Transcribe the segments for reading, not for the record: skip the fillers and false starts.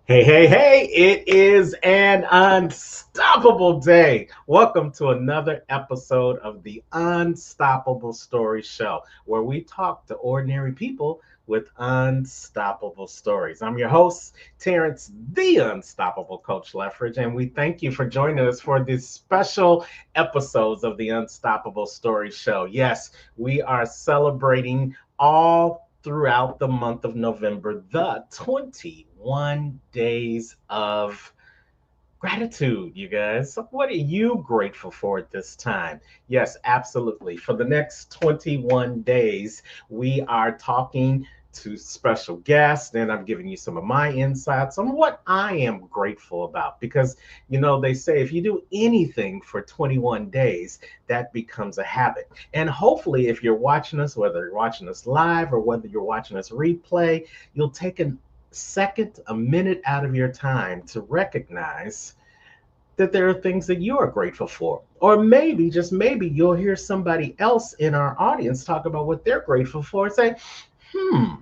Hey, hey, hey, it is an unstoppable day. Welcome to another episode of the Unstoppable Story Show, where we talk to ordinary people with unstoppable stories. I'm your host, Terrence, the Unstoppable Coach Leffridge, and we thank you for joining us for these special episodes of the Unstoppable Story Show. Yes, we are celebrating all throughout the month of November, the 21 days of gratitude, you guys. So what are you grateful for at this time? Yes, absolutely. For the next 21 days, we are talking to special guests, and I'm giving you some of my insights on what I am grateful about. Because, they say if you do anything for 21 days, that becomes a habit. And hopefully, if you're watching us, whether you're watching us live or whether you're watching us replay, you'll take a minute out of your time to recognize that there are things that you are grateful for. Or maybe, just maybe, you'll hear somebody else in our audience talk about what they're grateful for and say, hmm,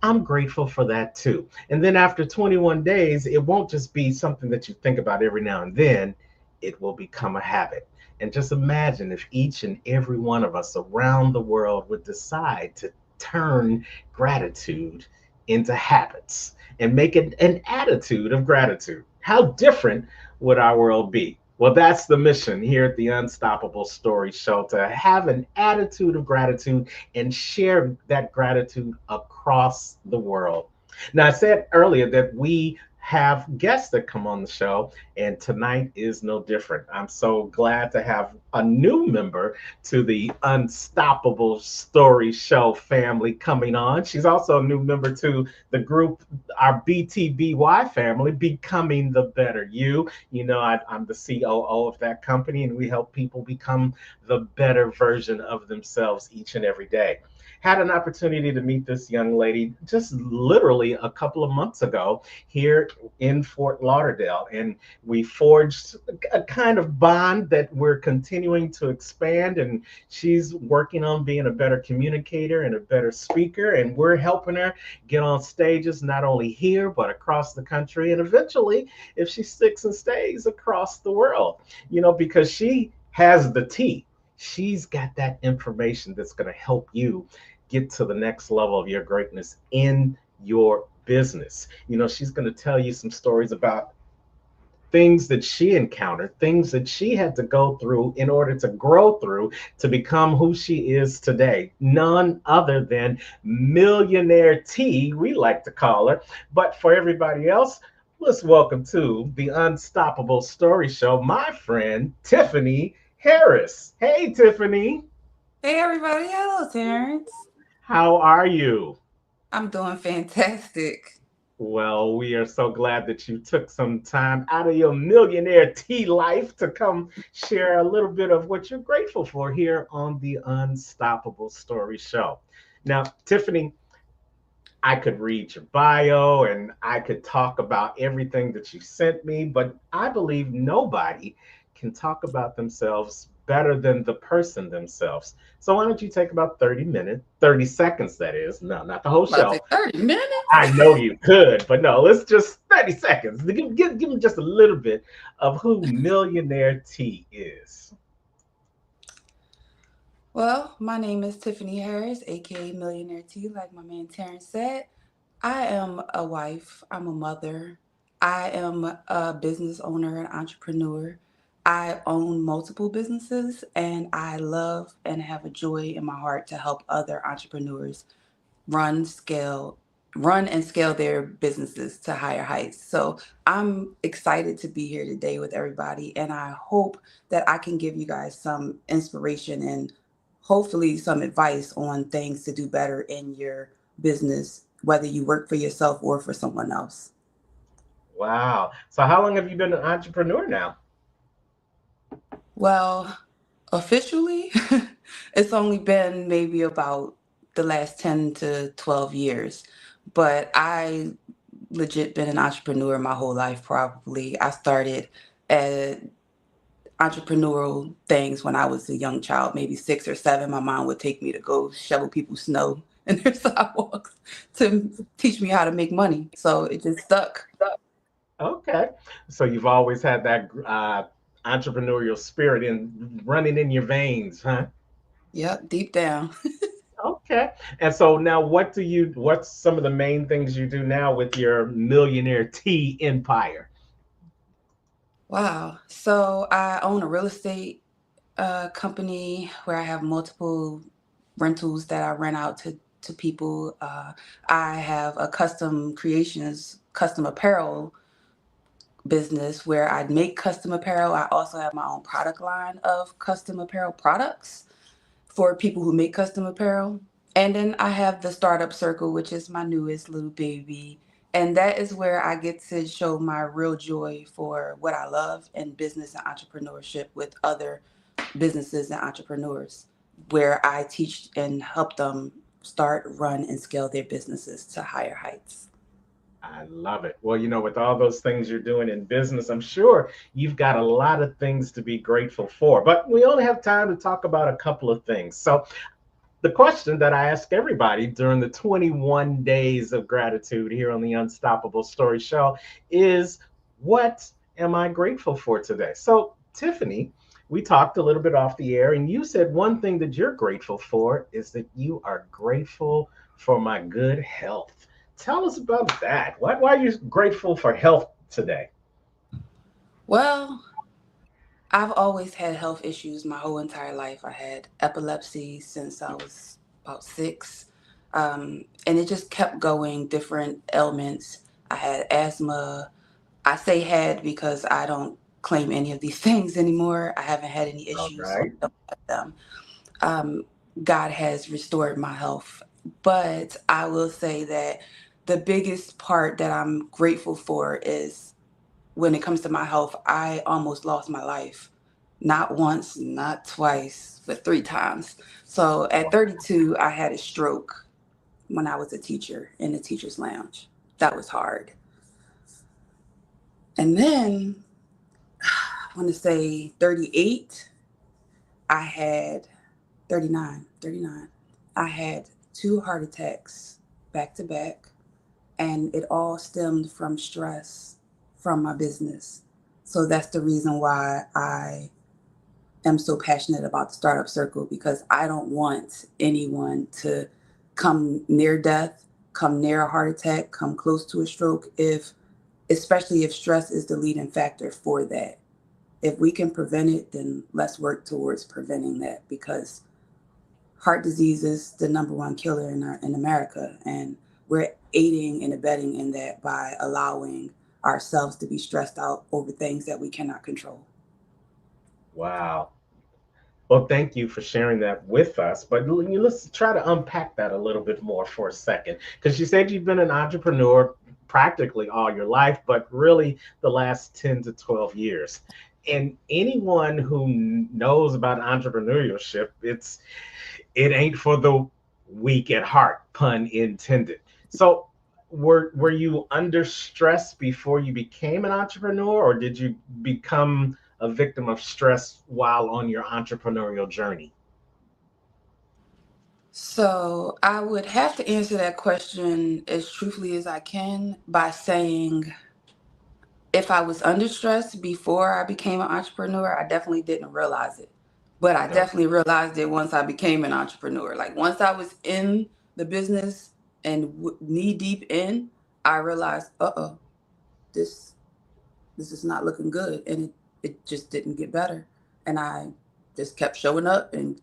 I'm grateful for that too. And then after 21 days, it won't just be something that you think about every now and then, it will become a habit. And just imagine if each and every one of us around the world would decide to turn gratitude into habits and make it an attitude of gratitude. How different would our world be? Well, that's the mission here at the Unstoppable Story Show, to have an attitude of gratitude and share that gratitude across the world. Now, I said earlier that we have guests that come on the show, and tonight is no different. I'm so glad to have a new member to the Unstoppable Story Show family coming on. She's also a new member to the group, our BTBY family, Becoming the Better You. I'm the COO of that company, and we help people become the better version of themselves each and every day. Had an opportunity to meet this young lady just literally a couple of months ago here in Fort Lauderdale, and we forged a kind of bond that we're continuing to expand. And she's working on being a better communicator and a better speaker, and we're helping her get on stages not only here but across the country, and eventually, if she sticks and stays, across the world. Because she has the tea. She's got that information that's going to help you get to the next level of your greatness in your business. She's going to tell you some stories about things that she encountered, things that she had to go through in order to grow through to become who she is today. None other than Millionaire T, we like to call her. But for everybody else, let's welcome to the Unstoppable Story Show, my friend Tiffany Harris. Hey, Tiffany. Hey everybody, hello Terrence. How are you? I'm doing fantastic. Well, we are so glad that you took some time out of your millionaire tea life to come share a little bit of what you're grateful for here on the Unstoppable Story Show. Now, Tiffany, I could read your bio and I could talk about everything that you sent me, but I believe nobody can talk about themselves better than the person themselves. So why don't you take about 30 minutes, 30 seconds, that is, no, not the whole I'm about to show. say 30 minutes. I know you could, but no, let's just 30 seconds. Give me just a little bit of who Millionaire T is. Well, my name is Tiffany Harris, aka Millionaire T, like my man Terrence said. I am a wife, I'm a mother, I am a business owner and entrepreneur. I own multiple businesses and I love and have a joy in my heart to help other entrepreneurs run, scale, run and scale their businesses to higher heights. So I'm excited to be here today with everybody, and I hope that I can give you guys some inspiration and hopefully some advice on things to do better in your business, whether you work for yourself or for someone else. Wow. So how long have you been an entrepreneur now? Well, officially, it's only been maybe about the last 10 to 12 years, but I legit been an entrepreneur my whole life probably. I started at entrepreneurial things when I was a young child, maybe 6 or 7. My mom would take me to go shovel people's snow in their sidewalks to teach me how to make money. So it just stuck. Okay. So you've always had that entrepreneurial spirit in running in your veins, huh? Yep, deep down. Okay. And so now what's some of the main things you do now with your millionaire tea empire? Wow. So I own a real estate company where I have multiple rentals that I rent out to people. I have a custom apparel business where I make custom apparel. I also have my own product line of custom apparel products for people who make custom apparel. And then I have the startup circle, which is my newest little baby. And that is where I get to show my real joy for what I love in business and entrepreneurship with other businesses and entrepreneurs, where I teach and help them start, run, and scale their businesses to higher heights. I love it. Well, with all those things you're doing in business, I'm sure you've got a lot of things to be grateful for. But we only have time to talk about a couple of things. So the question that I ask everybody during the 21 days of gratitude here on the Unstoppable Story Show is, what am I grateful for today? So, Tiffany, we talked a little bit off the air, and you said one thing that you're grateful for is that you are grateful for my good health. Tell us about that. Why are you grateful for health today? Well, I've always had health issues my whole entire life. I had epilepsy since I was about six, and it just kept going, different ailments. I had asthma. I say had because I don't claim any of these things anymore. I haven't had any All issues, so right. I don't have them. Um, God has restored my health. But I will say that the biggest part that I'm grateful for is when it comes to my health, I almost lost my life. Not once, not twice, but three times. So at 32, I had a stroke when I was a teacher in the teacher's lounge. That was hard. And then I want to say 38, I had 39. I had two heart attacks back to back, and it all stemmed from stress from my business. So that's the reason why I am so passionate about the startup circle, because I don't want anyone to come near death, come near a heart attack, come close to a stroke, if especially if stress is the leading factor for that. If we can prevent it, then let's work towards preventing that, because heart disease is the number one killer in America, and we're aiding and abetting in that by allowing ourselves to be stressed out over things that we cannot control. Wow. Well, thank you for sharing that with us. But let's try to unpack that a little bit more for a second. Because you said you've been an entrepreneur practically all your life, but really the last 10 to 12 years. And anyone who knows about entrepreneurship, it ain't for the weak at heart, pun intended. So were you under stress before you became an entrepreneur, or did you become a victim of stress while on your entrepreneurial journey? So I would have to answer that question as truthfully as I can by saying, if I was under stress before I became an entrepreneur, I definitely didn't realize it. But I Okay. definitely realized it once I became an entrepreneur. Like once I was in the business and knee deep in, I realized, this this is not looking good, and it just didn't get better. And I just kept showing up and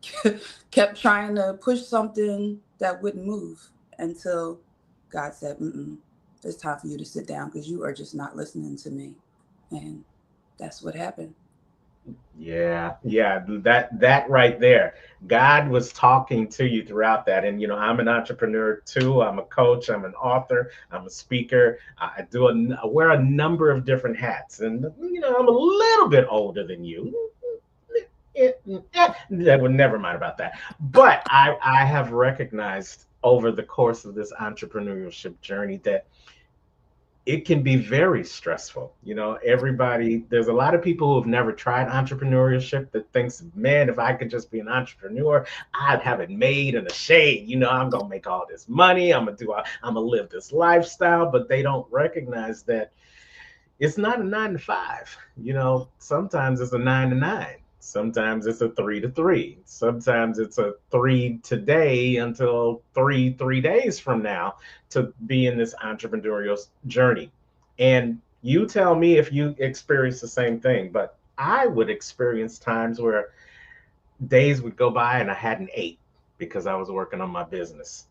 kept trying to push something that wouldn't move until God said, it's time for you to sit down because you are just not listening to me. And that's what happened. Yeah, yeah, that right there. God was talking to you throughout that. And I'm an entrepreneur too. I'm a coach, I'm an author, I'm a speaker. I wear a number of different hats. And I'm a little bit older than you. That would never mind about that. But I have recognized over the course of this entrepreneurship journey that it can be very stressful. There's a lot of people who have never tried entrepreneurship that thinks, man, if I could just be an entrepreneur, I'd have it made in the shade. I'm gonna make all this money. I'm gonna live this lifestyle, but they don't recognize that it's not a 9 to 5. Sometimes it's a 9 to 9. Sometimes it's a 3 to 3. Sometimes it's a three today until 3 days from now to be in this entrepreneurial journey. And you tell me if you experience the same thing, but I would experience times where days would go by and I hadn't ate because I was working on my business.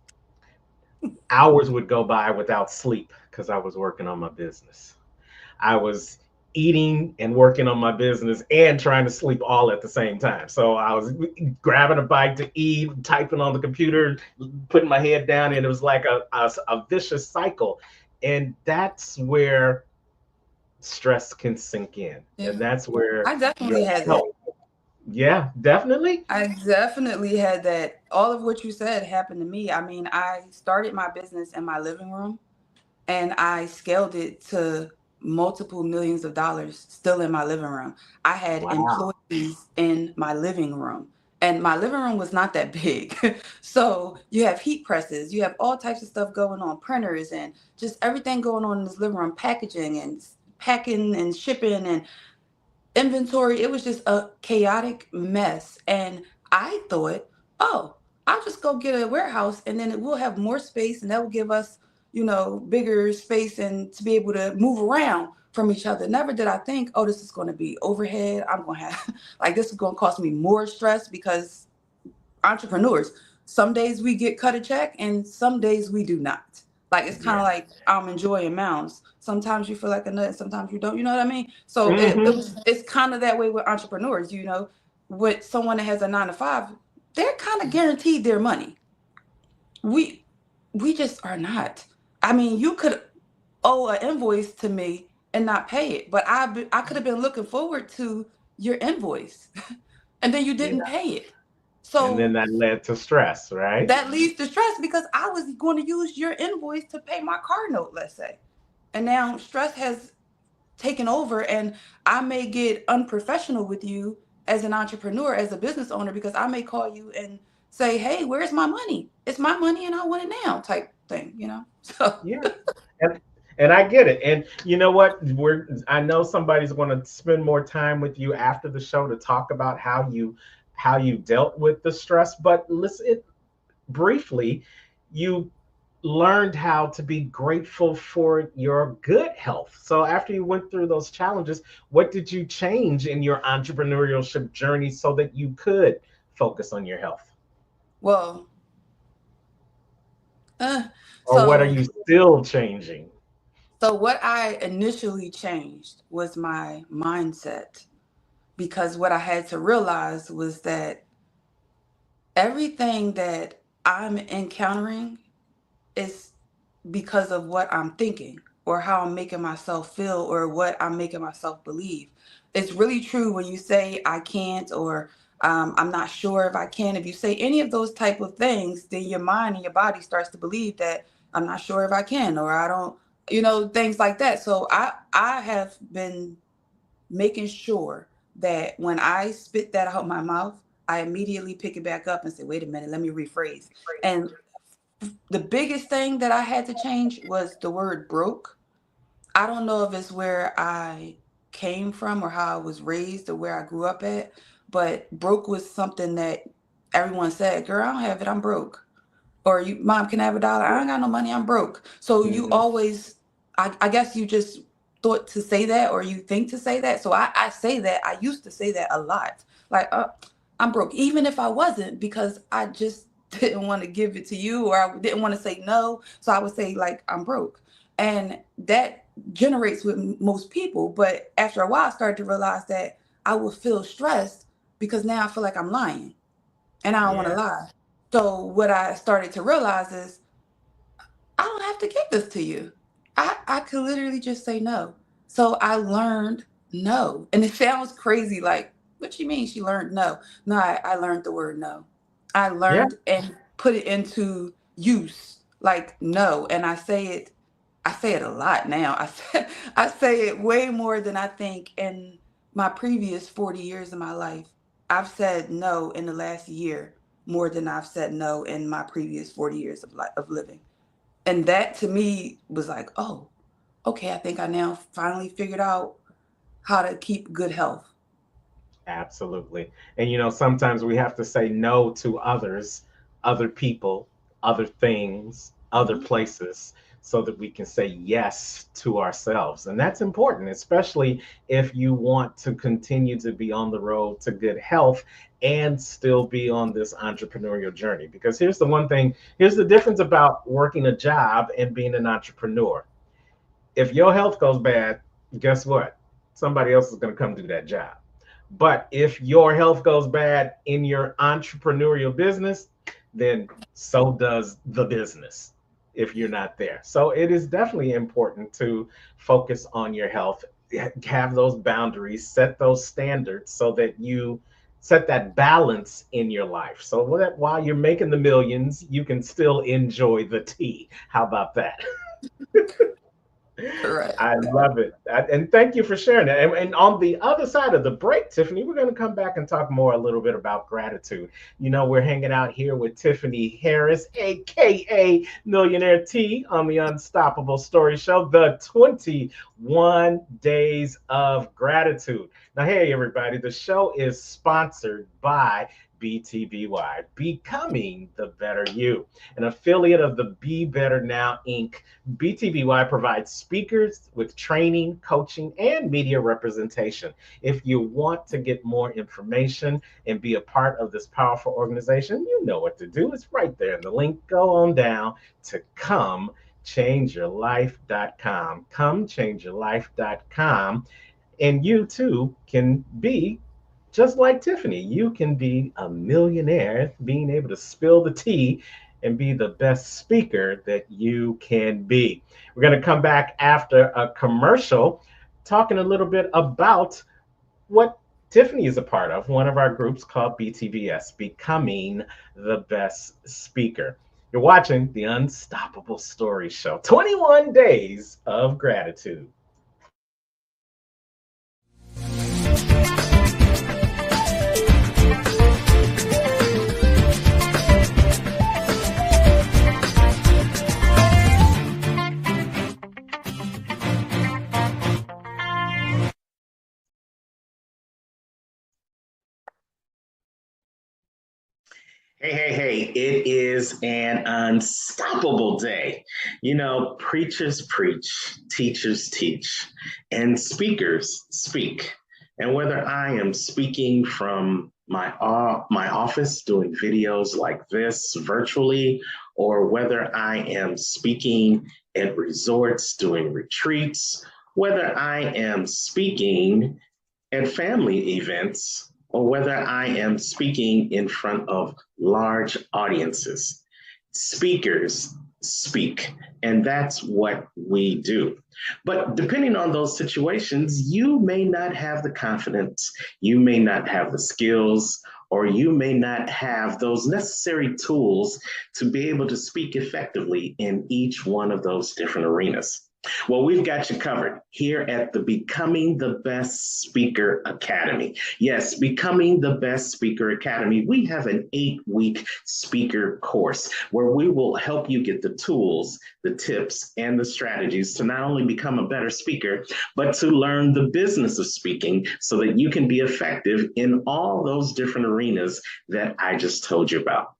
Hours would go by without sleep because I was working on my business. I was eating and working on my business and trying to sleep all at the same time. So I was grabbing a bite to eat, typing on the computer, putting my head down, and it was like a vicious cycle. And that's where stress can sink in. Yeah. And that's where I your definitely had that. health, yeah, definitely. I definitely had that. All of what you said happened to me. I mean, I started my business in my living room and I scaled it to multiple millions of dollars still in my living room. I had Wow. employees in my living room, and my living room was not that big. So you have heat presses, you have all types of stuff going on, printers, and just everything going on in this living room, packaging and packing and shipping and inventory. It was just a chaotic mess. And I thought, oh, I'll just go get a warehouse and then it will have more space and that will give us, bigger space and to be able to move around from each other. Never did I think, oh, this is going to be overhead. I'm going to have, like, this is going to cost me more stress because entrepreneurs, some days we get cut a check and some days we do not. Like, it's kind Yeah. of like I'm enjoying mounds. Sometimes you feel like a nut, sometimes you don't. You know what I mean? So Hmm. it's kind of that way with entrepreneurs. With someone that has a 9 to 5, they're kind of guaranteed their money. We we just are not. I mean, you could owe an invoice to me and not pay it, but I could have been looking forward to your invoice, and then you Yeah. didn't pay it. And then So that led to stress, right? that leads to stress because I was going to use your invoice to pay my car note, let's say. And now stress has taken over, and I may get unprofessional with you as an entrepreneur, as a business owner, because I may call you and say, hey, where's my money? It's my money and I want it now, type thing. So, Yeah. And I get it. And you know what? I know somebody's going to spend more time with you after the show to talk about how you dealt with the stress. But listen, briefly, you learned how to be grateful for your good health. So after you went through those challenges, what did you change in your entrepreneurship journey so that you could focus on your health? well, uh, Or what are so, you still changing? so what I initially changed was my mindset, because what I had to realize was that everything that I'm encountering is because of what I'm thinking or how I'm making myself feel or what I'm making myself believe. It's really true when you say I can't, or I'm not sure if I can. If you say any of those type of things, then your mind and your body starts to believe that I'm not sure if I can, or I don't, things like that. So I have been making sure that when I spit that out my mouth, I immediately pick it back up and say, wait a minute, let me rephrase. And the biggest thing that I had to change was the word broke. I don't know if it's where I came from or how I was raised or where I grew up at, but broke was something that everyone said, girl, I don't have it, I'm broke. Or you, mom, can I have $1? I ain't got no money, I'm broke. So you Mhm. always, I guess you just thought to say that, or you think to say that. So I say that. I used to say that a lot. Like, I'm broke, even if I wasn't, because I just didn't want to give it to you, or I didn't want to say no. So I would say, like, I'm broke. And that generates with most people. But after a while, I started to realize that I would feel stressed because now I feel like I'm lying and I don't want to Yeah. lie. So what I started to realize is I don't have to give this to you. I could literally just say no. So I learned no. And it sounds crazy, like, what you mean she learned no? No, I learned the word no. I Yeah. learned and put it into use, like no. And I say it a lot now. I say it way more than I think in my previous 40 years of my life. I've said no in the last year more than I've said no in my previous 40 years of living. And that to me was like, oh. okay, I think I now finally figured out how to keep good health. Absolutely. And sometimes we have to say no to others, other people, other things, other Hmm. places, so that we can say yes to ourselves. And that's important, especially if you want to continue to be on the road to good health and still be on this entrepreneurial journey. Because here's the one thing, here's the difference about working a job and being an entrepreneur. If your health goes bad, guess what? Somebody else is going to come do that job. But if your health goes bad in your entrepreneurial business, then so does the business if you're not there. So it is definitely important to focus on your health, have those boundaries, set those standards so that you set that balance in your life. So that while you're making the millions, you can still enjoy the tea. How about that? Correct. I love it. And thank you for sharing that. And on the other side of the break, Tiffany, we're going to come back and talk more a little bit about gratitude. We're hanging out here with Tiffany Harris, AKA Millionaire T, on the Unstoppable Story Show, the 21 Days of Gratitude. Now, hey, everybody, the show is sponsored by BTBY, Becoming the Better You, an affiliate of the Be Better Now Inc. BTBY provides speakers with training, coaching, and media representation. If you want to get more information and be a part of this powerful organization, you know what to do. It's right there in the link. Go on down to comechangeyourlife.com. Comechangeyourlife.com. And you too can be just like Tiffany. You can be a millionaire, being able to spill the tea and be the best speaker that you can be. We're going to come back after a commercial talking a little bit about what Tiffany is a part of, one of our groups called BTBS, Becoming the Best Speaker. You're watching the Unstoppable Story Show, 21 Days of Gratitude. Hey, it is an unstoppable day. Preachers preach, teachers teach, and speakers speak. And whether I am speaking from my office doing videos like this virtually, or whether I am speaking at resorts doing retreats, whether I am speaking at family events, or whether I am speaking in front of large audiences. Speakers speak, and that's what we do. But depending on those situations, you may not have the confidence, you may not have the skills, or you may not have those necessary tools to be able to speak effectively in each one of those different arenas. Well, we've got you covered here at the Becoming the Best Speaker Academy. Yes, Becoming the Best Speaker Academy. We have an 8-week speaker course where we will help you get the tools, the tips, and the strategies to not only become a better speaker, but to learn the business of speaking so that you can be effective in all those different arenas that I just told you about.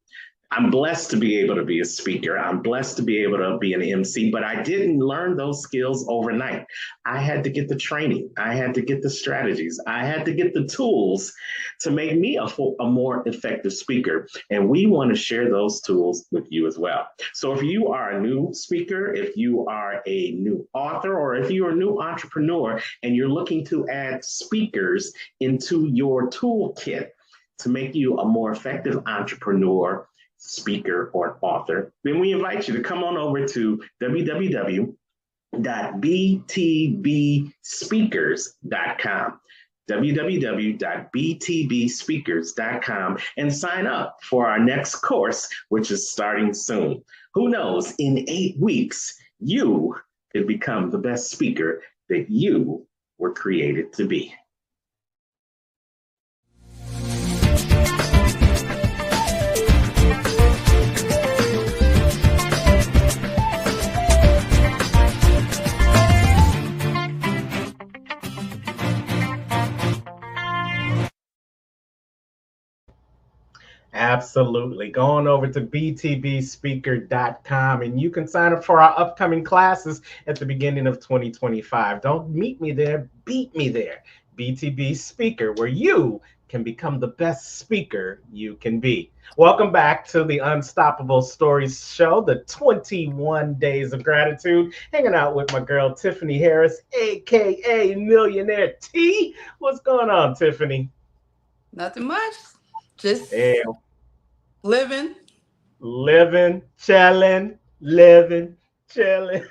I'm blessed to be able to be a speaker. I'm blessed to be able to be an MC, but I didn't learn those skills overnight. I had to get the training. I had to get the strategies. I had to get the tools to make me a more effective speaker. And we want to share those tools with you as well. So if you are a new speaker, if you are a new author, or if you're a new entrepreneur and you're looking to add speakers into your toolkit to make you a more effective entrepreneur, speaker, or author, then we invite you to come on over to www.btbspeakers.com www.btbspeakers.com and sign up for our next course, which is starting soon. Who knows, in 8 weeks, you could become the best speaker that you were created to be. Absolutely. Go on over to btbspeaker.com and you can sign up for our upcoming classes at the beginning of 2025. Don't meet me there, beat me there. BTB Speaker, where you can become the best speaker you can be. Welcome back to the Unstoppable Stories Show, the 21 Days of Gratitude. Hanging out with my girl, Tiffany Harris, aka Millionaire T. What's going on, Tiffany? Nothing much. Hey, Just living. living, chilling, living, chilling.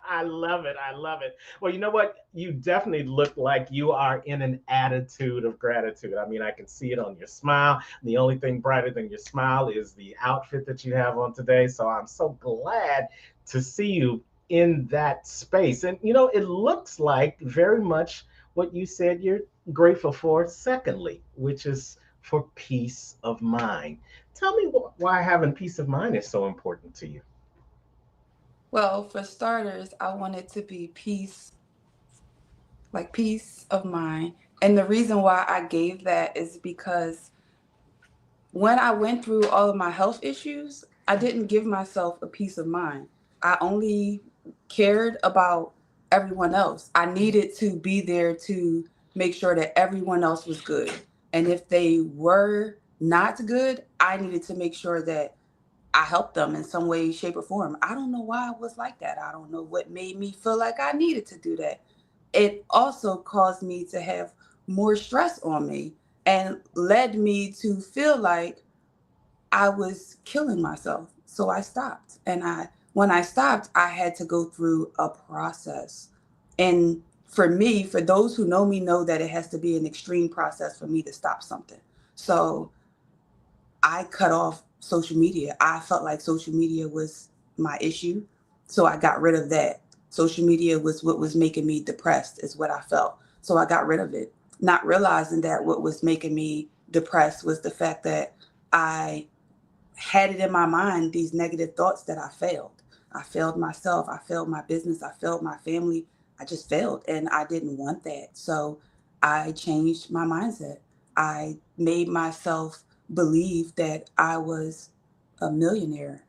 I love it. I love it. Well, you know what? You definitely look like you are in an attitude of gratitude. I mean, I can see it on your smile. The only thing brighter than your smile is the outfit that you have on today. So I'm so glad to see you in that space. And, it looks like very much what you said you're grateful for, secondly, which is for peace of mind. Tell me why having peace of mind is so important to you. Well, for starters, I want it to be peace, like peace of mind. And the reason why I gave that is because when I went through all of my health issues, I didn't give myself a peace of mind. I only cared about everyone else. I needed to be there to make sure that everyone else was good. And if they were not good, I needed to make sure that I helped them in some way, shape, or form. I don't know why I was like that. I don't know what made me feel like I needed to do that. It also caused me to have more stress on me and led me to feel like I was killing myself. So I stopped. And when I stopped, I had to go through a process. And for me, for those who know me, know that it has to be an extreme process for me to stop something. So I cut off social media. I felt like social media was my issue. So I got rid of that. Social media was what was making me depressed, is what I felt. So I got rid of it, not realizing that what was making me depressed was the fact that I had it in my mind these negative thoughts that I failed. I failed myself. I failed my business. I failed my family. I just failed and I didn't want that. So I changed my mindset. I made myself believe that I was a millionaire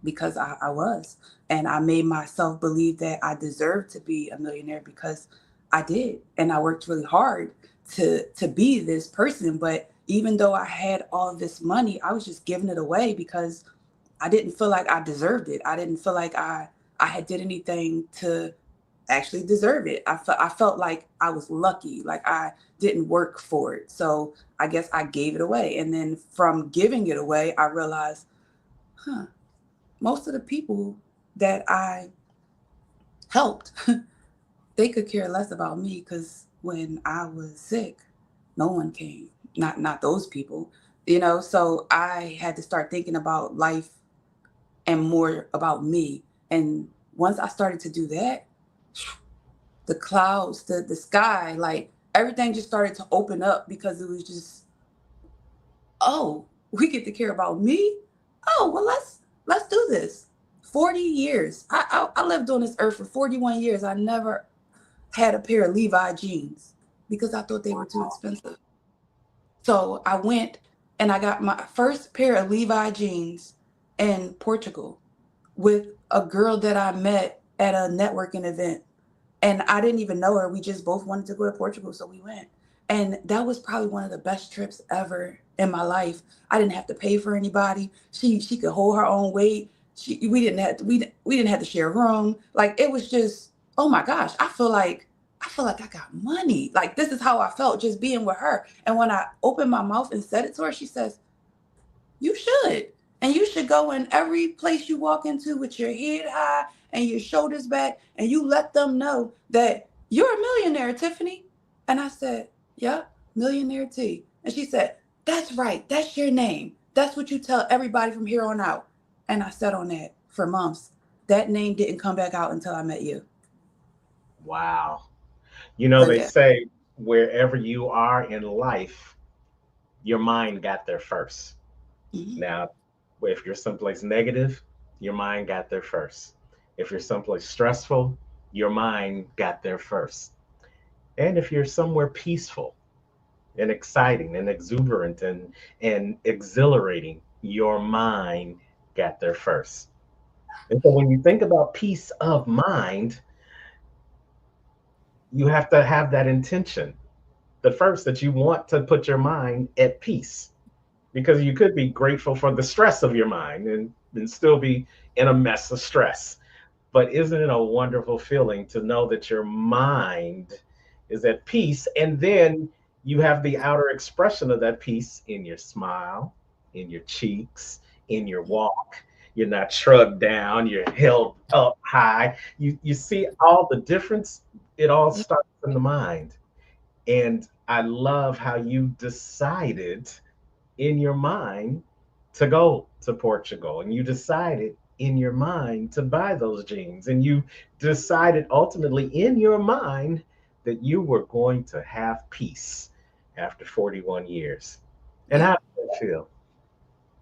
because I was. And I made myself believe that I deserved to be a millionaire because I did. And I worked really hard to be this person. But even though I had all of this money, I was just giving it away because I didn't feel like I deserved it. I didn't feel like I had did anything to actually deserve it. I felt like I was lucky, like I didn't work for it. So I guess I gave it away. And then from giving it away, I realized, huh, most of the people that I helped, they could care less about me because when I was sick, no one came. Not those people, So I had to start thinking about life and more about me. And once I started to do that, the clouds, the sky, like everything just started to open up because it was just, oh, we get to care about me. Oh, well, let's do this. 40 years. I lived on this earth for 41 years. I never had a pair of Levi jeans because I thought they were too expensive. So I went and I got my first pair of Levi jeans in Portugal with a girl that I met at a networking event. And I didn't even know her. We just both wanted to go to Portugal, so we went. And that was probably one of the best trips ever in my life. I didn't have to pay for anybody. She could hold her own weight. We didn't have to share a room. Like it was just, oh my gosh, I feel like I got money. Like this is how I felt just being with her. And when I opened my mouth and said it to her, she says, you should. And you should go in every place you walk into with your head high and your shoulders back, and you let them know that you're a millionaire, Tiffany. And I said, yep, Millionaire T. And she said, that's right. That's your name. That's what you tell everybody from here on out. And I sat on that for months. That name didn't come back out until I met you. Wow. So They yeah. say wherever you are in life, your mind got there first. Mhm. Now, if you're someplace negative, your mind got there first. If you're someplace stressful, your mind got there first. And if you're somewhere peaceful, and exciting and exuberant and exhilarating, your mind got there first. And so when you think about peace of mind, you have to have that intention. The first, that you want to put your mind at peace, because you could be grateful for the stress of your mind and still be in a mess of stress. But isn't it a wonderful feeling to know that your mind is at peace? And then you have the outer expression of that peace in your smile, in your cheeks, in your walk. You're not shrugged down, you're held up high. You see all the difference. It all Yeah. starts in the mind. And I love how you decided in your mind to go to Portugal, and you decided in your mind to buy those jeans, and you decided ultimately in your mind that you were going to have peace after 41 years. And It how did that feel?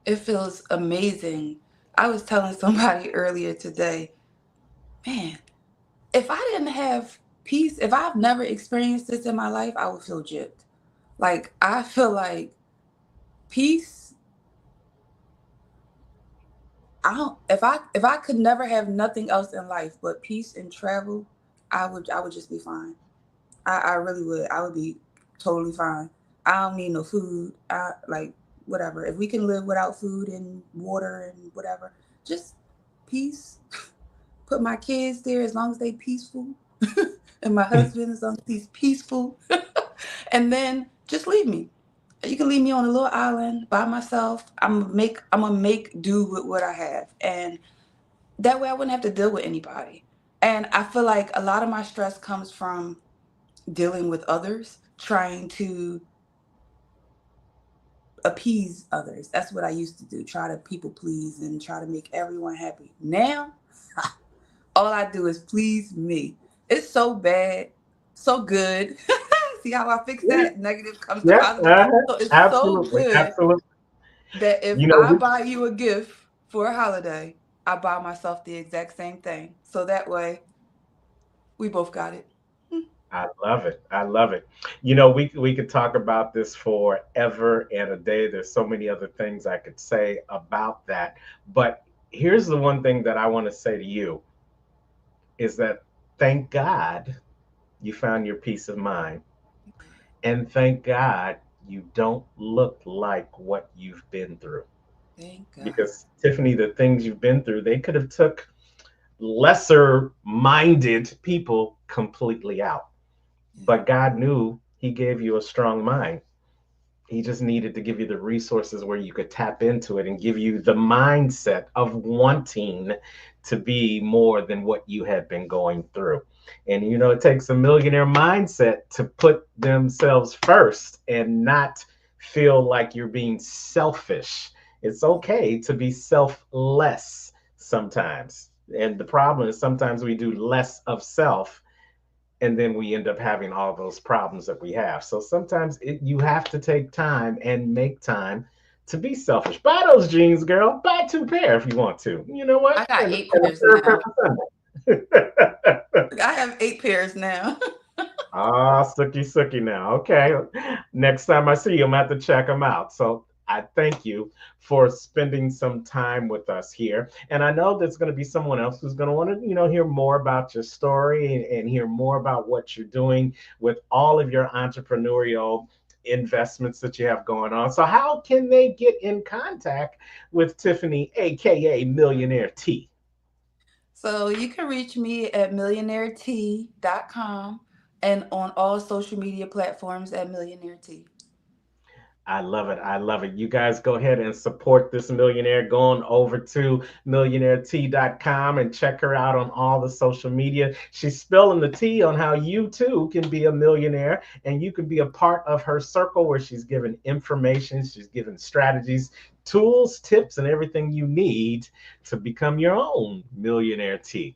it feels amazing. I was telling somebody earlier today, man, if I didn't have peace, if I've never experienced this in my life, I would feel gypped. Like I feel like peace. I don't. If I could never have nothing else in life but peace and travel, I would just be fine. I really would. I would be totally fine. I don't need no food. I like whatever. If we can live without food and water and whatever, just peace. Put my kids there as long as they peaceful, and my husband as long as he's peaceful, and then just leave me. You can leave me on a little island by myself. I'm gonna make do with what I have, and that way I wouldn't have to deal with anybody. And I feel like a lot of my stress comes from dealing with others, trying to appease others. That's what I used to do. Try to people please and try to make everyone happy. Now, all I do is please me. It's so bad, so good. See how I fix Yeah, that? Negative comes to yeah, positive. So it's so absolutely, good absolutely. that if You know, I buy you a gift for a holiday, I buy myself the exact same thing. So that way we both got it. I love it. I love it. You know, we could talk about this forever and a day. There's so many other things I could say about that. But here's the one thing that I want to say to you is that thank God you found your peace of mind. And thank God you don't look like what you've been through. Thank God. Because Tiffany, the things you've been through, they could have took lesser minded people completely out. But God knew He gave you a strong mind. He just needed to give you the resources where you could tap into it and give you the mindset of wanting to be more than what you had been going through. And you know, it takes a millionaire mindset to put themselves first and not feel like you're being selfish. It's okay to be selfless sometimes. And the problem is sometimes we do less of self, and then we end up having all those problems that we have. So sometimes you have to take time and make time to be selfish. Buy those jeans, girl. Buy two pair if you want to. You know I what? got eight And a pairs pair now. for Sunday. I have 8 pairs now. Ah, sookie sookie now. Okay. Next time I see you, I'm going to have to check them out. So I thank you for spending some time with us here. And I know there's going to be someone else who's going to want to, hear more about your story and hear more about what you're doing with all of your entrepreneurial investments that you have going on. So how can they get in contact with Tiffany, aka Millionaire T? So you can reach me at millionairet.com and on all social media platforms at millionaire T. I love it. I love it. You guys go ahead and support this millionaire. Go on over to millionairet.com and check her out on all the social media. She's spilling the tea on how you too can be a millionaire and you can be a part of her circle where she's giving information, she's giving strategies, tools, tips, and everything you need to become your own millionaire T.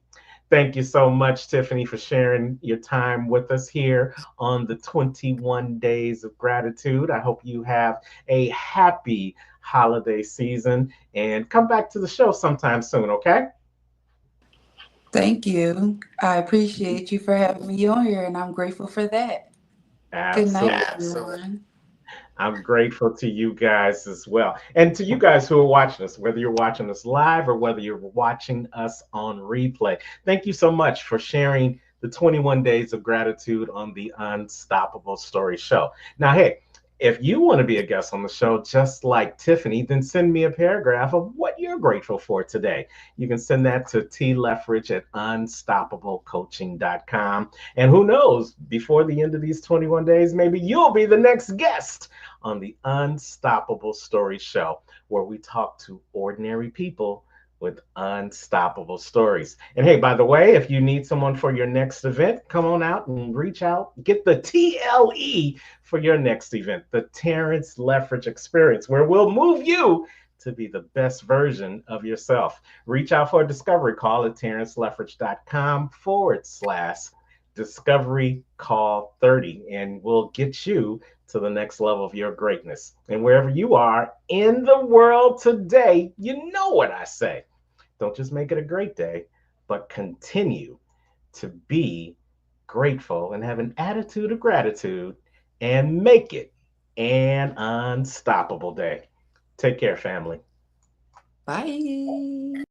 Thank you so much, Tiffany, for sharing your time with us here on the 21 Days of Gratitude. I hope you have a happy holiday season and come back to the show sometime soon, okay? Thank you. I appreciate you for having me on here and I'm grateful for that. Good night, Absolutely. everyone. I'm grateful to you guys as well. And to you guys who are watching us, whether you're watching us live or whether you're watching us on replay, thank you so much for sharing the 21 days of gratitude on the Unstoppable Story Show. Now, hey, if you want to be a guest on the show, just like Tiffany, then send me a paragraph of what you're grateful for today. You can send that to tleffridge at unstoppablecoaching.com. And who knows, before the end of these 21 days, maybe you'll be the next guest on the Unstoppable Story Show, where we talk to ordinary people with unstoppable stories. And hey, by the way, if you need someone for your next event, come on out and reach out. Get the TLE for your next event, the Terrence Leffridge Experience, where we'll move you to be the best version of yourself. Reach out for a discovery call at terrenceleffridge.com/discovery call 30, and we'll get you to the next level of your greatness. And wherever you are in the world today, you know what I say. Don't just make it a great day, but continue to be grateful and have an attitude of gratitude and make it an unstoppable day. Take care, family. Bye.